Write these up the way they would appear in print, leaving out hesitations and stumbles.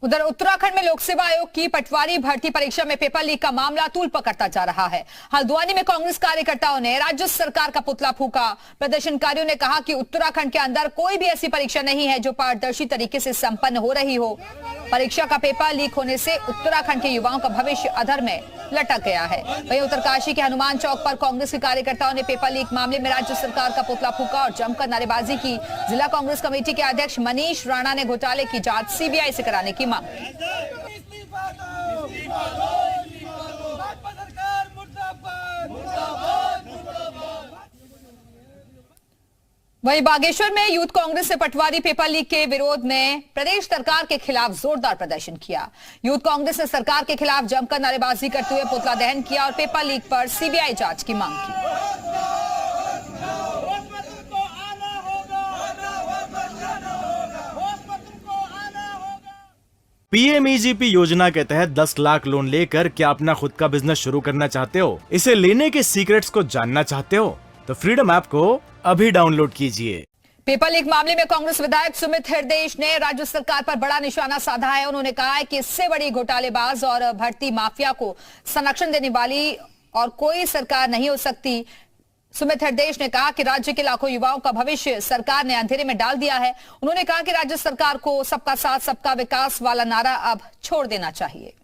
उधर उत्तराखंड में लोक सेवा आयोग की पटवारी भर्ती परीक्षा में पेपर लीक का मामला तूल पकड़ता जा रहा है। हल्द्वानी में कांग्रेस कार्यकर्ताओं ने राज्य सरकार का पुतला फूंका। प्रदर्शनकारियों ने कहा कि उत्तराखंड के अंदर कोई भी ऐसी परीक्षा नहीं है जो पारदर्शी तरीके से संपन्न हो रही हो। परीक्षा का पेपर लीक होने से उत्तराखंड के युवाओं का भविष्य अधर में लटक गया है। वहीं उत्तरकाशी के हनुमान चौक पर कांग्रेस के कार्यकर्ताओं ने पेपर लीक मामले में राज्य सरकार का पुतला फूंका और जमकर नारेबाजी की। जिला कांग्रेस कमेटी के अध्यक्ष मनीष राणा ने घोटाले की जांच सीबीआई से कराने की मांग की। वहीं बागेश्वर में यूथ कांग्रेस ने पटवारी पेपर लीक के विरोध में प्रदेश सरकार के खिलाफ जोरदार प्रदर्शन किया। यूथ कांग्रेस ने सरकार के खिलाफ जमकर नारेबाजी करते हुए पुतला दहन किया और पेपर लीक पर सीबीआई जांच की मांग की। पीएमईजीपी योजना के तहत 10 लाख लोन लेकर क्या अपना खुद का बिजनेस शुरू करना चाहते हो? इसे लेने के सीक्रेट्स को जानना चाहते हो? तो फ्रीडम ऐप को अभी डाउनलोड कीजिए। पेपर लीक मामले में कांग्रेस विधायक सुमित हृदयेश ने राज्य सरकार पर बड़ा निशाना साधा है। उन्होंने कहा है कि इससे बड़ी घोटालेबाज और भर्ती माफिया को संरक्षण देने वाली और कोई सरकार नहीं हो सकती। सुमित हृदयेश ने कहा कि राज्य के लाखों युवाओं का भविष्य सरकार ने अंधेरे में डाल दिया है। उन्होंने कहा कि राज्य सरकार को सबका साथ सबका विकास वाला नारा अब छोड़ देना चाहिए।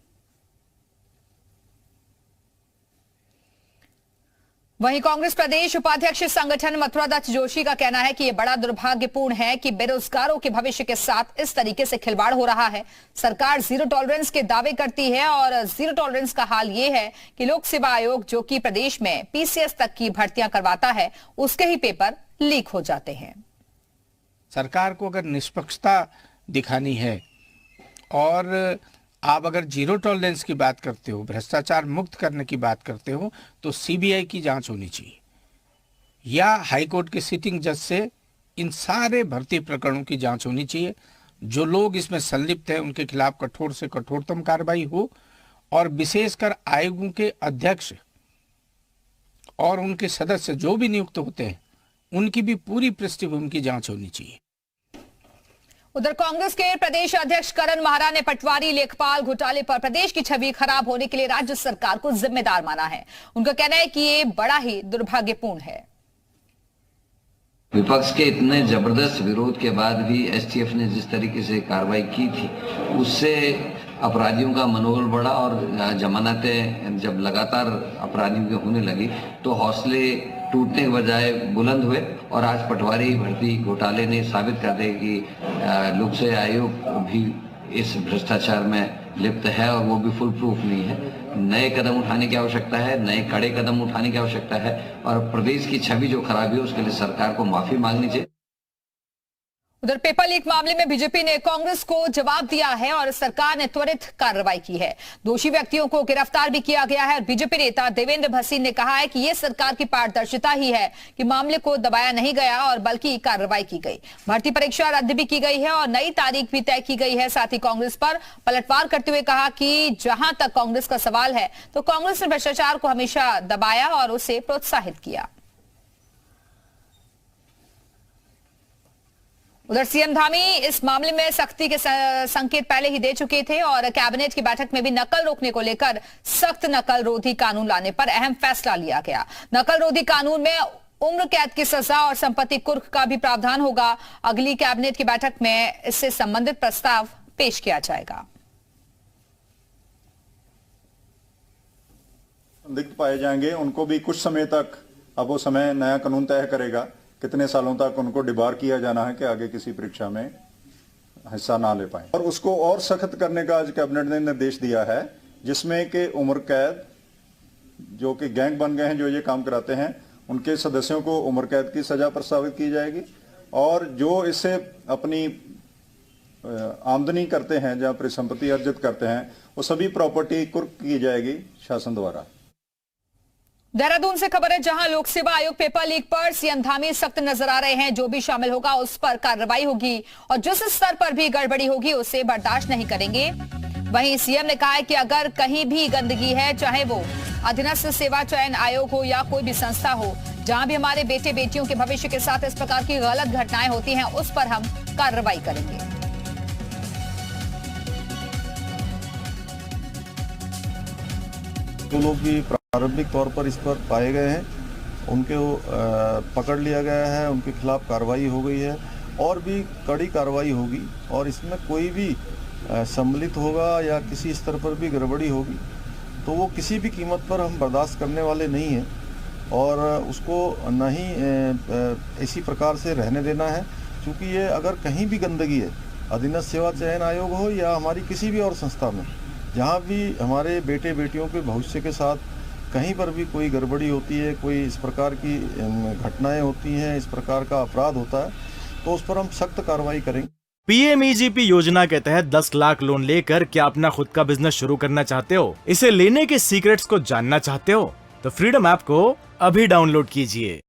वहीं कांग्रेस प्रदेश उपाध्यक्ष संगठन मथुरा दत्त जोशी का कहना है कि यह बड़ा दुर्भाग्यपूर्ण है कि बेरोजगारों के भविष्य के साथ इस तरीके से खिलवाड़ हो रहा है। सरकार जीरो टॉलरेंस के दावे करती है और जीरो टॉलरेंस का हाल ये है कि लोक सेवा आयोग जो कि प्रदेश में पीसीएस तक की भर्तियां करवाता है उसके ही पेपर लीक हो जाते हैं। सरकार को अगर निष्पक्षता दिखानी है और आप अगर जीरो टॉलरेंस की बात करते हो, भ्रष्टाचार मुक्त करने की बात करते हो, तो सीबीआई की जांच होनी चाहिए या हाई कोर्ट के सिटिंग जज से इन सारे भर्ती प्रकरणों की जांच होनी चाहिए। जो लोग इसमें संलिप्त हैं उनके खिलाफ कठोर से कठोरतम कार्रवाई हो और विशेषकर आयोगों के अध्यक्ष और उनके सदस्य जो भी नियुक्त होते हैं उनकी भी पूरी पृष्ठभूमि की जांच होनी चाहिए। उधर कांग्रेस के प्रदेश अध्यक्ष करण माहरा ने पटवारी लेखपाल घोटाले पर प्रदेश की छवि खराब होने के लिए राज्य सरकार को जिम्मेदार माना है। उनका कहना है कि ये बड़ा ही दुर्भाग्यपूर्ण है। विपक्ष के इतने जबरदस्त विरोध के बाद भी एसटीएफ ने जिस तरीके से कार्रवाई की थी उससे अपराधियों का मनोबल बढ़ा और जमानतें जब लगातार अपराधियों के होने लगी तो हौसले टूटने के बजाय बुलंद हुए और आज पटवारी भर्ती घोटाले ने साबित कर दिया कि लोक सेवा आयोग भी इस भ्रष्टाचार में लिप्त है और वो भी फुल प्रूफ नहीं है। नए कदम उठाने की आवश्यकता है, नए कड़े कदम उठाने की आवश्यकता है और प्रदेश की छवि जो खराब है उसके लिए सरकार को माफी मांगनी चाहिए। उधर पेपर लीक मामले में बीजेपी ने कांग्रेस को जवाब दिया है और सरकार ने त्वरित कार्रवाई की है। दोषी व्यक्तियों को गिरफ्तार भी किया गया है और बीजेपी नेता देवेंद्र भसीन ने कहा है कि यह सरकार की पारदर्शिता ही है कि मामले को दबाया नहीं गया और बल्कि कार्रवाई की गई। भर्ती परीक्षा रद्द भी की गई है और नई तारीख भी तय की गई है। साथ ही कांग्रेस पर पलटवार करते हुए कहा कि जहां तक कांग्रेस का सवाल है तो कांग्रेस ने भ्रष्टाचार को हमेशा दबाया और उसे प्रोत्साहित किया। उधर सीएम धामी इस मामले में सख्ती के संकेत पहले ही दे चुके थे और कैबिनेट की बैठक में भी नकल रोकने को लेकर सख्त नकल रोधी कानून लाने पर अहम फैसला लिया गया। नकल रोधी कानून में उम्र कैद की सजा और संपत्ति कुर्क का भी प्रावधान होगा। अगली कैबिनेट की बैठक में इससे संबंधित प्रस्ताव पेश किया जाएगा। संदिग्ध पाए जाएंगे उनको भी कुछ समय तक, अब वो समय नया कानून तय करेगा कितने सालों तक उनको डिबार किया जाना है कि आगे किसी परीक्षा में हिस्सा ना ले पाए। और उसको और सख्त करने का आज कैबिनेट ने निर्देश दिया है जिसमें कि उम्र कैद जो कि गैंग बन गए हैं जो ये काम कराते हैं उनके सदस्यों को उम्र कैद की सजा प्रस्तावित की जाएगी और जो इससे अपनी आमदनी करते हैं जहां परिसंपत्ति अर्जित करते हैं वो सभी प्रॉपर्टी कुर्क की जाएगी शासन द्वारा। देहरादून से खबर है जहां लोक सेवा आयोग पेपर लीक पर सीएम धामी सख्त नजर आ रहे हैं। जो भी शामिल होगा उस पर कार्रवाई होगी और जिस स्तर पर भी गड़बड़ी होगी उसे बर्दाश्त नहीं करेंगे। वहीं सीएम ने कहा है कि अगर कहीं भी गंदगी है, चाहे वो अधीनस्थ सेवा चयन आयोग हो या कोई भी संस्था हो, जहां भी हमारे बेटे बेटियों के भविष्य के साथ इस प्रकार की गलत घटनाएं होती हैं उस पर हम कार्रवाई करेंगे। जो लोग भी प्रारंभिक तौर पर इस पर पाए गए हैं उनके पकड़ लिया गया है, उनके खिलाफ कार्रवाई हो गई है और भी कड़ी कार्रवाई होगी। और इसमें कोई भी सम्मिलित होगा या किसी स्तर पर भी गड़बड़ी होगी तो वो किसी भी कीमत पर हम बर्दाश्त करने वाले नहीं हैं और उसको न ही इसी प्रकार से रहने देना है। क्योंकि ये अगर कहीं भी गंदगी है, अधीनस्थ सेवा चयन आयोग हो या हमारी किसी भी और संस्था में, जहाँ भी हमारे बेटे बेटियों के भविष्य के साथ कहीं पर भी कोई गड़बड़ी होती है, कोई इस प्रकार की घटनाएं होती हैं, इस प्रकार का अपराध होता है, तो उस पर हम सख्त कार्रवाई करेंगे। पीएमईजीपी योजना के तहत 10 लाख लोन लेकर क्या अपना खुद का बिजनेस शुरू करना चाहते हो? इसे लेने के सीक्रेट्स को जानना चाहते हो? तो फ्रीडम ऐप को अभी डाउनलोड कीजिए।